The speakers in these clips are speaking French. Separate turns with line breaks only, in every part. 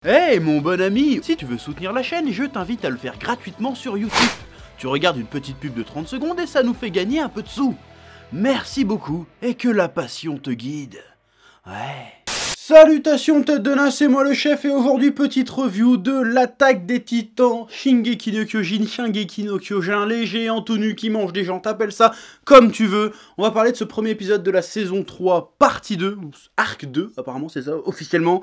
Hey mon bon ami, si tu veux soutenir la chaîne, je t'invite à le faire gratuitement sur YouTube. Tu regardes une petite pub de 30 secondes et ça nous fait gagner un peu de sous. Merci beaucoup et que la passion te guide. Ouais. Salutations tête de nain, c'est moi le chef et aujourd'hui petite review de l'attaque des titans Shingeki no Kyojin, Shingeki no Kyojin, les géants tout nus qui mangent des gens, t'appelles ça comme tu veux. On va parler de ce premier épisode de la saison 3, partie 2, ou arc 2 apparemment c'est ça officiellement.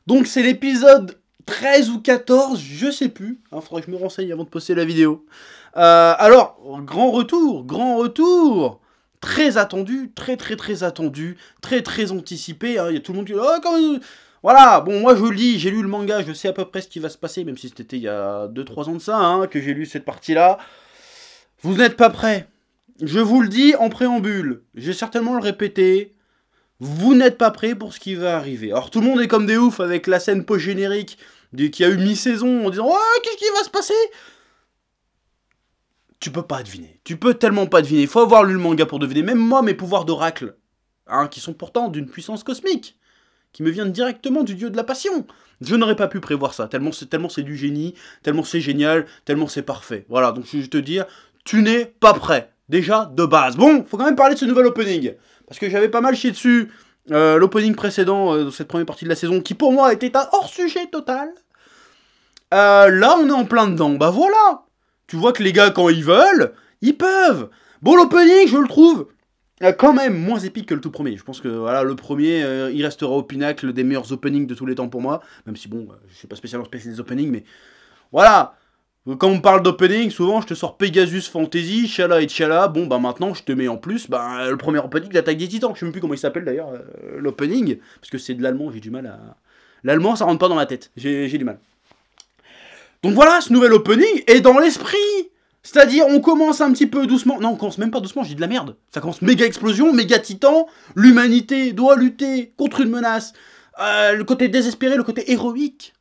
Donc c'est l'épisode 13 ou 14, je sais plus, faudrait que je me renseigne avant de poster la vidéo. Alors, grand retour très attendu, très attendu, très anticipé, il y a tout le monde qui dit, oh, quand... Voilà, bon, moi j'ai lu le manga, je sais à peu près ce qui va se passer, même si c'était il y a 2-3 ans de ça, que j'ai lu cette partie-là. Vous n'êtes pas prêts. Je vous le dis en préambule, je vais certainement le répéter, vous n'êtes pas prêts pour ce qui va arriver. Alors tout le monde est comme des oufs avec la scène post-générique qui a eu mi-saison en disant, oh, qu'est-ce qui va se passer ? Tu peux pas deviner. Tu peux tellement pas deviner. Il faut avoir lu le manga pour deviner. Même moi, mes pouvoirs d'oracle, qui sont pourtant d'une puissance cosmique, qui me viennent directement du dieu de la passion. Je n'aurais pas pu prévoir ça. Tellement c'est du génie, tellement c'est génial, tellement c'est parfait. Voilà, donc je vais te dire, tu n'es pas prêt. Déjà, de base. Bon, faut quand même parler de ce nouvel opening. Parce que j'avais pas mal chié dessus l'opening précédent, dans cette première partie de la saison, qui pour moi était un hors-sujet total. Là, on est en plein dedans. Bah voilà. Tu vois que les gars, quand ils veulent, ils peuvent. Bon, l'opening, je le trouve quand même moins épique que le tout premier. Je pense que voilà, le premier, il restera au pinacle des meilleurs openings de tous les temps pour moi. Même si, bon, je suis pas spécialement spécialiste des openings, mais voilà. Quand on parle d'opening, souvent, je te sors Pegasus Fantasy, Chala et Chala. Bon, bah maintenant, je te mets en plus le premier opening d'Attaque des Titans. Je sais même plus comment il s'appelle d'ailleurs, l'opening. Parce que c'est de l'allemand, j'ai du mal à... L'allemand, ça rentre pas dans ma tête. J'ai du mal. Donc voilà, ce nouvel opening est dans l'esprit. C'est-à-dire, on commence un petit peu doucement. Non, on commence même pas doucement, je dis de la merde. Ça commence méga explosion, méga titan. L'humanité doit lutter contre une menace. Le côté désespéré, le côté héroïque.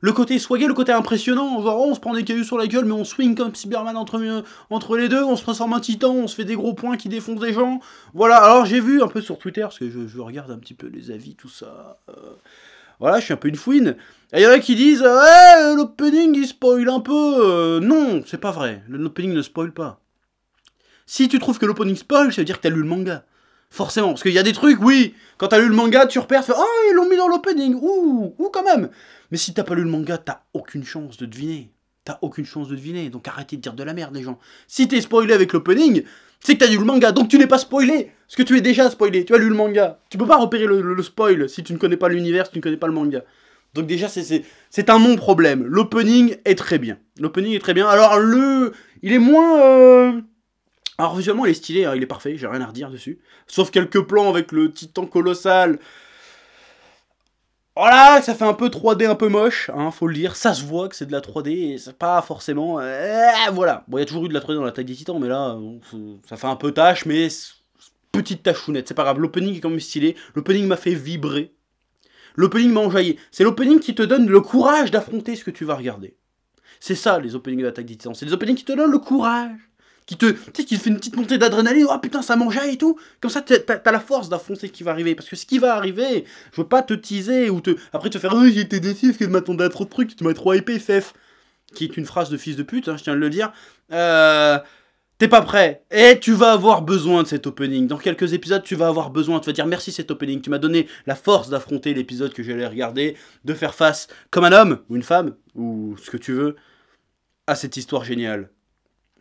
Le côté swagé, le côté impressionnant. Genre, on se prend des cailloux sur la gueule, mais on swing comme Cyberman entre les deux. On se transforme en titan, on se fait des gros points qui défoncent des gens. Voilà, alors j'ai vu un peu sur Twitter, parce que je regarde un petit peu les avis, tout ça. Voilà, je suis un peu une fouine. Et il y en a qui disent, ouais, l'opening il spoil un peu. Non, c'est pas vrai. L'opening ne spoil pas. Si tu trouves que l'opening spoil, ça veut dire que t'as lu le manga. Forcément. Parce qu'il y a des trucs, oui, quand t'as lu le manga, tu repères, tu fais, oh, ils l'ont mis dans l'opening. Ouh, quand même. Mais si t'as pas lu le manga, t'as aucune chance de deviner. T'as aucune chance de deviner. Donc arrêtez de dire de la merde, les gens. Si t'es spoilé avec l'opening, c'est que t'as lu le manga, donc tu n'es pas spoilé. Parce que tu es déjà spoilé. Tu as lu le manga. Tu peux pas repérer le spoil si tu ne connais pas l'univers, si tu ne connais pas le manga. Donc déjà, c'est un non-problème. L'opening est très bien. L'opening est très bien. Alors, il est moins... Alors, visuellement, il est stylé, il est parfait, j'ai rien à redire dessus. Sauf quelques plans avec le titan colossal. Voilà, ça fait un peu 3D, un peu moche, faut le dire. Ça se voit que c'est de la 3D, et c'est pas forcément... voilà. Bon, il y a toujours eu de la 3D dans l'Attaque des Titans, mais là, ça fait un peu tâche, mais... Petite tachounette, c'est pas grave. L'opening est quand même stylé. L'opening m'a fait vibrer. L'opening m'a enjaillé. C'est l'opening qui te donne le courage d'affronter ce que tu vas regarder. C'est ça, les openings d'Attaque des Titans. C'est les openings qui te donnent le courage. Qui te fait une petite montée d'adrénaline. Oh putain, ça m'enjaille et tout. Comme ça, t'as la force d'affronter ce qui va arriver. Parce que ce qui va arriver, je veux pas te teaser ou après te faire « Oh, j'ai été déçu parce que je m'attendais à trop de trucs. Tu m'as trop hypé, FF. » Qui est une phrase de fils de pute, je tiens à le dire. T'es pas prêt, et tu vas avoir besoin de cet opening. Dans quelques épisodes, tu vas avoir besoin, tu vas dire merci cet opening, tu m'as donné la force d'affronter l'épisode que j'allais regarder, de faire face, comme un homme, ou une femme, ou ce que tu veux, à cette histoire géniale.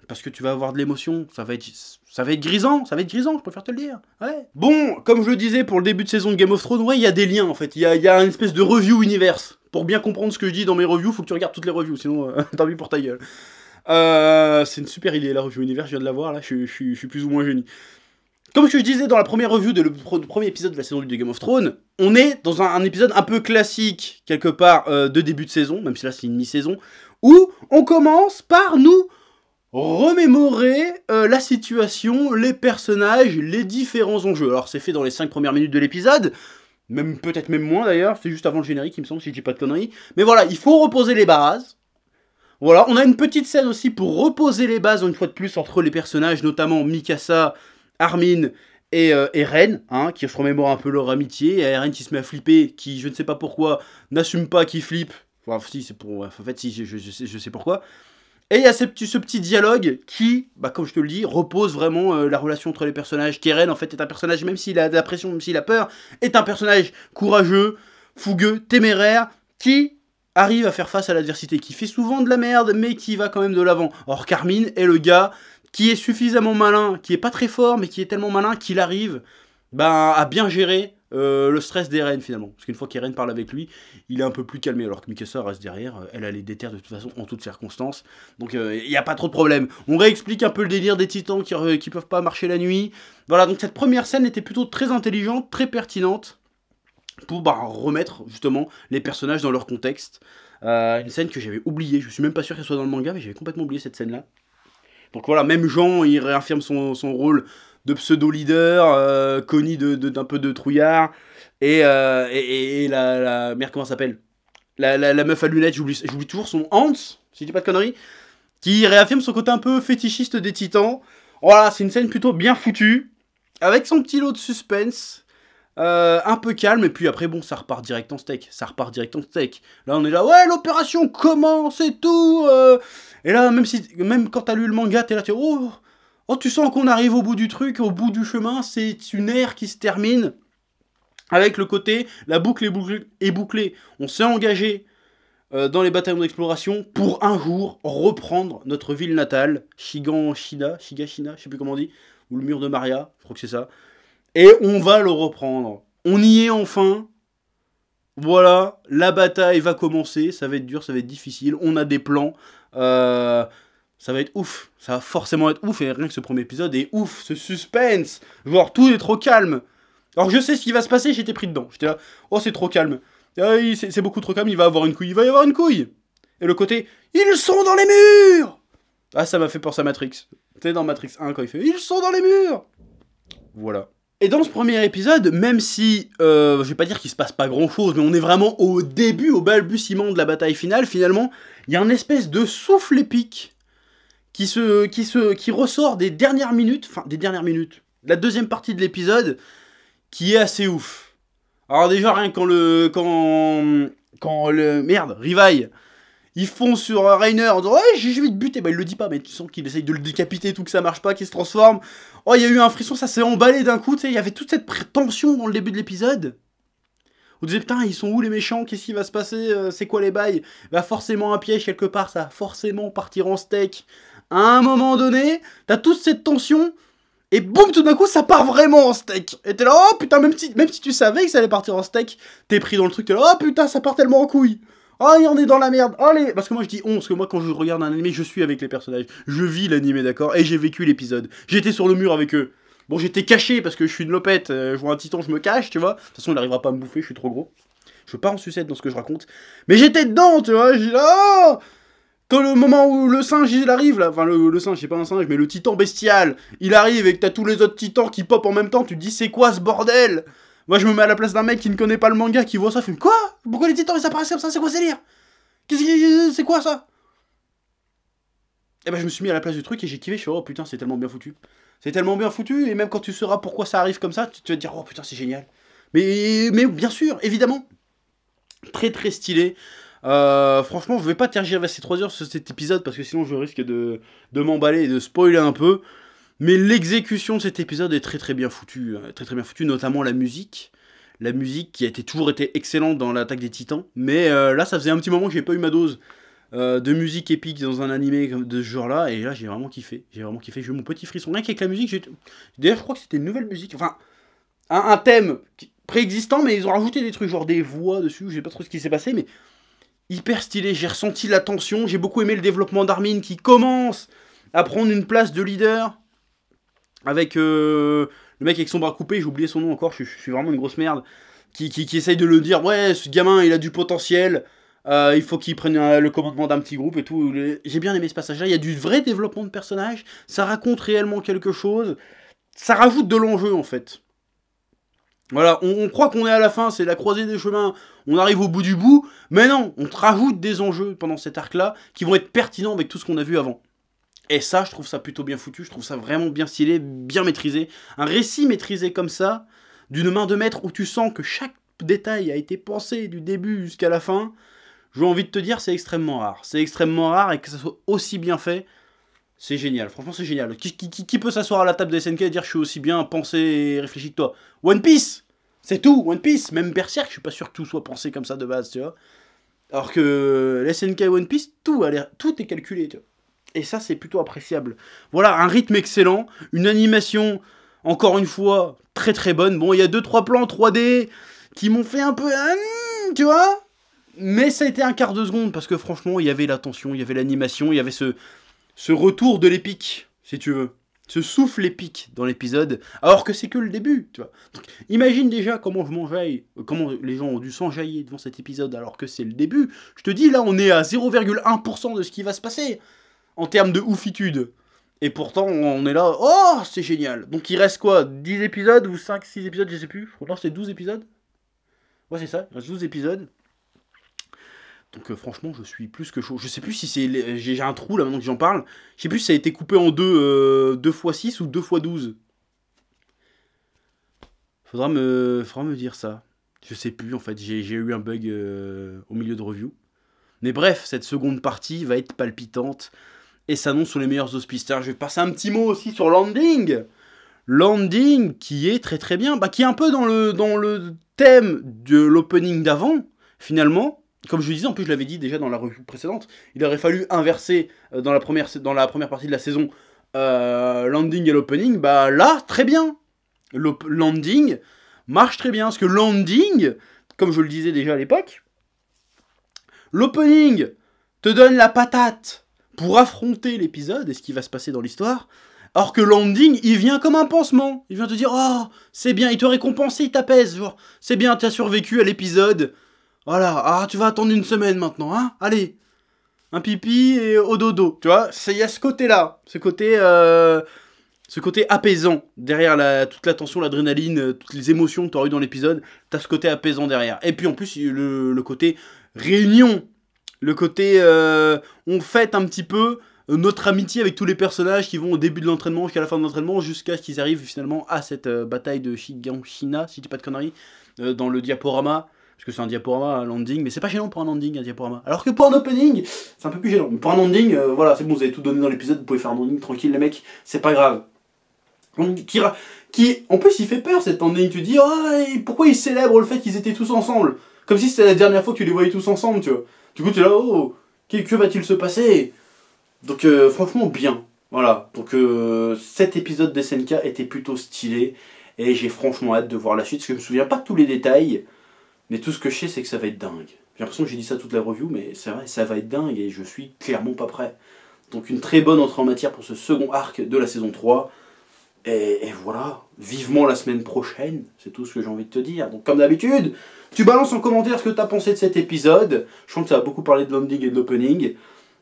Parce que tu vas avoir de l'émotion, ça va être grisant, je préfère te le dire. Ouais. Bon, comme je le disais pour le début de saison de Game of Thrones, ouais, il y a des liens en fait, il y a une espèce de review universe. Pour bien comprendre ce que je dis dans mes reviews, faut que tu regardes toutes les reviews, sinon tant pis pour ta gueule. C'est une super idée, la review univers, je viens de la voir, là, je suis plus ou moins génie. Comme je disais dans la première review le premier épisode de la saison 1 de Game of Thrones, on est dans un épisode un peu classique, quelque part, de début de saison, même si là c'est une mi-saison, où on commence par nous remémorer la situation, les personnages, les différents enjeux. Alors c'est fait dans les 5 premières minutes de l'épisode, peut-être même moins d'ailleurs, c'est juste avant le générique, il me semble, si je dis pas de conneries. Mais voilà, il faut reposer les bases. Voilà, on a une petite scène aussi pour reposer les bases, une fois de plus, entre les personnages, notamment Mikasa, Armin et Ren, hein, qui se remémore un peu leur amitié, et Ren qui se met à flipper, qui, je ne sais pas pourquoi, n'assume pas qu'il flippe. Enfin, si, c'est pour... En fait, si, je sais pourquoi. Et il y a ce petit dialogue qui, bah, comme je te le dis, repose vraiment la relation entre les personnages. Keren, en fait, est un personnage, même s'il a de la pression, même s'il a peur, est un personnage courageux, fougueux, téméraire, qui arrive à faire face à l'adversité, qui fait souvent de la merde, mais qui va quand même de l'avant. Or, Carmine est le gars qui est suffisamment malin, qui est pas très fort, mais qui est tellement malin qu'il arrive à bien gérer le stress d'Eren finalement. Parce qu'une fois qu'Eren parle avec lui, il est un peu plus calmé, alors que Mikasa reste derrière, elle a les déterres de toute façon en toutes circonstances. Donc il n'y a pas trop de problème. On réexplique un peu le délire des titans qui peuvent pas marcher la nuit. Voilà, donc cette première scène était plutôt très intelligente, très pertinente, pour remettre justement les personnages dans leur contexte. Une scène que j'avais oubliée, je suis même pas sûr qu'elle soit dans le manga, mais j'avais complètement oublié cette scène-là. Donc voilà, même Jean, il réaffirme son rôle de pseudo-leader, Connie d'un peu de trouillard, et la merde, comment ça s'appelle, la meuf à lunettes, j'oublie toujours son Hans, si je dis pas de conneries, qui réaffirme son côté un peu fétichiste des titans. Voilà, c'est une scène plutôt bien foutue, avec son petit lot de suspense, un peu calme, et puis après, bon, ça repart direct en steak. Là, on est là, ouais, l'opération commence et tout. Et là, même quand t'as lu le manga, t'es là, oh, tu sens qu'on arrive au bout du truc, au bout du chemin, c'est une ère qui se termine. Avec le côté, la boucle est bouclée. On s'est engagé dans les bataillons d'exploration pour un jour reprendre notre ville natale, Shigashina, je sais plus comment on dit, ou le mur de Maria, je crois que c'est ça. Et on va le reprendre. On y est enfin. Voilà, la bataille va commencer. Ça va être dur, ça va être difficile. On a des plans. Ça va être ouf. Ça va forcément être ouf. Et rien que ce premier épisode est ouf. Ce suspense. Genre, tout est trop calme. Alors, je sais ce qui va se passer. J'étais pris dedans. J'étais là, oh, c'est trop calme. C'est beaucoup trop calme. Il va avoir une couille. Il va y avoir une couille. Et le côté, ils sont dans les murs. Ah, ça m'a fait penser à Matrix. Tu sais, dans Matrix 1, quand il fait, ils sont dans les murs. Voilà. Et dans ce premier épisode, même si, je vais pas dire qu'il se passe pas grand chose, mais on est vraiment au début, au balbutiement de la bataille finale, finalement, il y a un espèce de souffle épique qui ressort des dernières minutes, la deuxième partie de l'épisode, qui est assez ouf. Alors déjà, rien quand Rivaille, ils font sur Reiner en disant ouais, je vais te buter. Bah, il le dit pas, mais tu sens qu'il essaye de le décapiter, tout que ça marche pas, qu'il se transforme. Oh, il y a eu un frisson, ça s'est emballé d'un coup, tu sais. Il y avait toute cette tension dans le début de l'épisode. On disait putain, ils sont où les méchants? Qu'est-ce qui va se passer? C'est quoi les bails? Bah, forcément un piège quelque part, ça va forcément partir en steak. À un moment donné, t'as toute cette tension. Et boum, tout d'un coup, ça part vraiment en steak. Et t'es là, oh putain, même si tu savais que ça allait partir en steak, t'es pris dans le truc, t'es là, oh putain, ça part tellement en couille. Oh, on est dans la merde. Allez, parce que moi je dis on, parce que moi quand je regarde un anime, je suis avec les personnages. Je vis l'anime, d'accord? Et j'ai vécu l'épisode. J'étais sur le mur avec eux. Bon, j'étais caché parce que je suis une lopette. Je vois un titan, je me cache, tu vois. De toute façon, il arrivera pas à me bouffer, je suis trop gros. Je pars en sucette dans ce que je raconte. Mais j'étais dedans, tu vois. J'ai là, oh, quand le moment où le singe il arrive là, enfin le singe, c'est pas un singe, mais le titan bestial, il arrive et que t'as tous les autres titans qui pop en même temps, tu te dis c'est quoi ce bordel? Moi je me mets à la place d'un mec qui ne connaît pas le manga, qui voit ça, fait quoi? Pourquoi les titans ils apparaissent comme ça? C'est quoi ce délire? C'est quoi ça? Et ben je me suis mis à la place du truc et j'ai kiffé, je suis oh putain c'est tellement bien foutu. C'est tellement bien foutu, et même quand tu sauras pourquoi ça arrive comme ça, tu vas te dire oh putain c'est génial. Mais bien sûr, évidemment, très très stylé. Franchement, je vais pas tergiverser 3 heures sur cet épisode parce que sinon je risque de m'emballer et de spoiler un peu. Mais l'exécution de cet épisode est très très bien foutue, notamment la musique. La musique qui a toujours été excellente dans l'Attaque des Titans. Mais là, ça faisait un petit moment que j'ai pas eu ma dose de musique épique dans un animé de ce genre-là. Et là, j'ai vraiment kiffé. J'ai eu mon petit frisson. Rien qu'avec la musique, d'ailleurs, je crois que c'était une nouvelle musique. Enfin, un thème préexistant, mais ils ont rajouté des trucs, genre des voix dessus. Je sais pas trop ce qui s'est passé, mais hyper stylé. J'ai ressenti la tension. J'ai beaucoup aimé le développement d'Armin qui commence à prendre une place de leader. Avec le mec avec son bras coupé, j'ai oublié son nom encore, je suis vraiment une grosse merde. Qui essaye de le dire, ouais, ce gamin, il a du potentiel. Il faut qu'il prenne le commandement d'un petit groupe et tout. J'ai bien aimé ce passage-là. Il y a du vrai développement de personnage. Ça raconte réellement quelque chose. Ça rajoute de l'enjeu, en fait. Voilà, on croit qu'on est à la fin, c'est la croisée des chemins. On arrive au bout du bout. Mais non, on te rajoute des enjeux pendant cet arc-là qui vont être pertinents avec tout ce qu'on a vu avant. Et ça, je trouve ça plutôt bien foutu, je trouve ça vraiment bien stylé, bien maîtrisé. Un récit maîtrisé comme ça, d'une main de maître, où tu sens que chaque détail a été pensé du début jusqu'à la fin, j'ai envie de te dire, c'est extrêmement rare. C'est extrêmement rare, et que ça soit aussi bien fait, c'est génial. Franchement, c'est génial. Qui peut s'asseoir à la table de SNK et dire je suis aussi bien pensé et réfléchi que toi? One Piece, c'est tout, One Piece. Même Berserk, je suis pas sûr que tout soit pensé comme ça de base, tu vois. Alors que SNK et One Piece, tout est calculé, tu vois. Et ça, c'est plutôt appréciable. Voilà, un rythme excellent, une animation, encore une fois, très très bonne. Bon, il y a 2-3 plans 3D qui m'ont fait un peu... tu vois. Mais ça a été un quart de seconde, parce que franchement, il y avait la tension, il y avait l'animation, il y avait ce retour de l'épique, si tu veux. Ce souffle épique dans l'épisode, alors que c'est que le début, tu vois. Donc, imagine déjà comment je m'enjaille, comment les gens ont dû s'enjailler devant cet épisode, alors que c'est le début. Je te dis, là, on est à 0,1% de ce qui va se passer, en termes de oufitude. Et pourtant, on est là, oh, c'est génial. Donc il reste quoi, 10 épisodes, ou 5, 6 épisodes, je sais plus. Je crois que c'est 12 épisodes. Ouais, c'est ça, il reste 12 épisodes. Donc franchement, je suis plus que chaud. Je sais plus si c'est... J'ai un trou là maintenant que j'en parle. Je sais plus si ça a été coupé en 2 x 6 ou 2 x 12. Faudra me dire ça. Je sais plus en fait, j'ai eu un bug au milieu de review. Mais bref, cette seconde partie va être palpitante et s'annonce sur les meilleurs auspices. Je vais passer un petit mot aussi sur Landing. Landing qui est très très bien, qui est un peu dans le thème de l'opening d'avant, finalement. Comme je le disais, en plus je l'avais dit déjà dans la review précédente, il aurait fallu inverser dans la première partie de la saison Landing et l'opening. Là, très bien. Landing marche très bien, parce que Landing, comme je le disais déjà à l'époque, l'opening te donne la patate pour affronter l'épisode et ce qui va se passer dans l'histoire, alors que Landing, il vient comme un pansement. Il vient te dire, oh, c'est bien, il te récompense, il t'apaise, genre, c'est bien, t'as survécu à l'épisode. Voilà, tu vas attendre une semaine maintenant, hein. Allez, un pipi et au dodo, tu vois. Il y a ce côté-là, ce côté apaisant derrière toute la tension, l'adrénaline, toutes les émotions que tu auras eu dans l'épisode. T'as ce côté apaisant derrière. Et puis en plus, le côté réunion, le côté on fête un petit peu notre amitié avec tous les personnages qui vont au début de l'entraînement jusqu'à la fin de l'entraînement, jusqu'à ce qu'ils arrivent finalement à cette bataille de Shiganshina, si je dis pas de conneries, dans le diaporama. Parce que c'est un diaporama, un landing, mais c'est pas gênant pour un landing, un diaporama. Alors que pour un opening, c'est un peu plus gênant. Mais pour un landing, voilà, c'est bon, vous avez tout donné dans l'épisode, vous pouvez faire un landing tranquille, les mecs, c'est pas grave. En plus, il fait peur cet landing, tu te dis, pourquoi ils célèbrent le fait qu'ils étaient tous ensemble? Comme si c'était la dernière fois que tu les voyais tous ensemble, tu vois. Du coup, tu es là, que va-t-il se passer? Donc, franchement, bien. Voilà. Donc, cet épisode d'SNK était plutôt stylé, et j'ai franchement hâte de voir la suite, parce que je me souviens pas de tous les détails. Mais tout ce que je sais, c'est que ça va être dingue. J'ai l'impression que j'ai dit ça toute la review, mais c'est vrai, ça va être dingue et je suis clairement pas prêt. Donc une très bonne entrée en matière pour ce second arc de la saison 3. Et voilà, vivement la semaine prochaine, c'est tout ce que j'ai envie de te dire. Donc comme d'habitude, tu balances en commentaire ce que tu as pensé de cet épisode. Je pense que ça a beaucoup parlé de l'ending et de l'opening.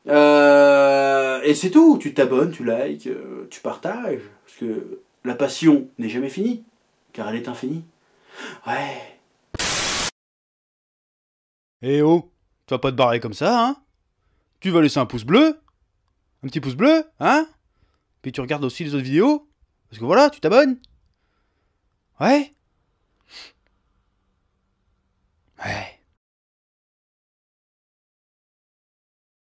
Et c'est tout, tu t'abonnes, tu likes, tu partages. Parce que la passion n'est jamais finie, car elle est infinie. Ouais. Eh oh, tu vas pas te barrer comme ça, hein? Tu vas laisser un pouce bleu? Un petit pouce bleu, hein? Puis tu regardes aussi les autres vidéos? Parce que voilà, tu t'abonnes? Ouais? Ouais.